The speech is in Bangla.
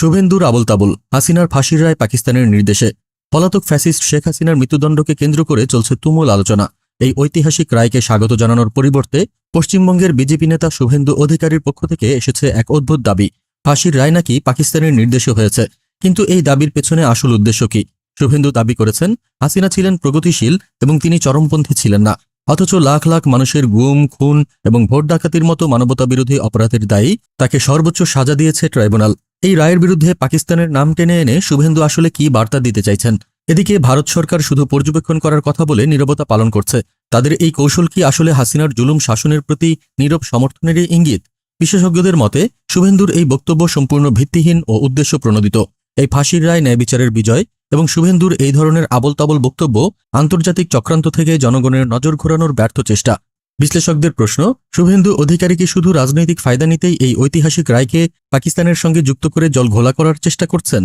শুভেন্দুর আবোলতাবোল, হাসিনার ফাঁসির রায় পাকিস্তানের নির্দেশে। পলাতক ফ্যাসিস্ট শেখ হাসিনার মৃত্যুদণ্ডকে কেন্দ্র করে চলছে তুমুল আলোচনা। এই ঐতিহাসিক রায়কে স্বাগত জানানোর পরিবর্তে পশ্চিমবঙ্গের বিজেপি নেতা শুভেন্দু অধিকারীর পক্ষ থেকে এসেছে এক অদ্ভুত দাবি। ফাঁসির রায় নাকি পাকিস্তানের নির্দেশে হয়েছে। কিন্তু এই দাবির পেছনে আসল উদ্দেশ্য কি? শুভেন্দু দাবি করেছেন, হাসিনা ছিলেন প্রগতিশীল এবং তিনি চরমপন্থী ছিলেন না। অথচ লাখ লাখ মানুষের গুম, খুন এবং ভোট ডাকাতির মতো মানবতাবিরোধী অপরাধের দায়ী তাকে সর্বোচ্চ সাজা দিয়েছে ট্রাইব্যুনাল। এই রায়ের বিরুদ্ধে পাকিস্তানের নাম টেনে এনে শুভেন্দু আসলে কি বার্তা দিতে চাইছেন? এদিকে ভারত সরকার শুধু পর্যবেক্ষণ করার কথা বলে নীরবতা পালন করছে। তাদের এই কৌশল কি আসলে হাসিনার জুলুম শাসনের প্রতি নীরব সমর্থনেরই ইঙ্গিত? বিশেষজ্ঞদের মতে শুভেন্দুর এই বক্তব্য সম্পূর্ণ ভিত্তিহীন ও উদ্দেশ্য প্রণোদিত। এই ফাঁসির রায় ন্যায় বিচারের বিজয় এবং শুভেন্দুর এই ধরনের আবোলতাবোল বক্তব্য আন্তর্জাতিক চক্রান্ত থেকে জনগণের নজর ঘোরানোর ব্যর্থ চেষ্টা। বিশ্লেষকদের প্রশ্ন, শুভেন্দু অধিকারী কি শুধু রাজনৈতিক ফায়দা নিতেই এই ঐতিহাসিক রায়কে পাকিস্তানের সঙ্গে যুক্ত করে জল ঘোলা করার চেষ্টা করছেন?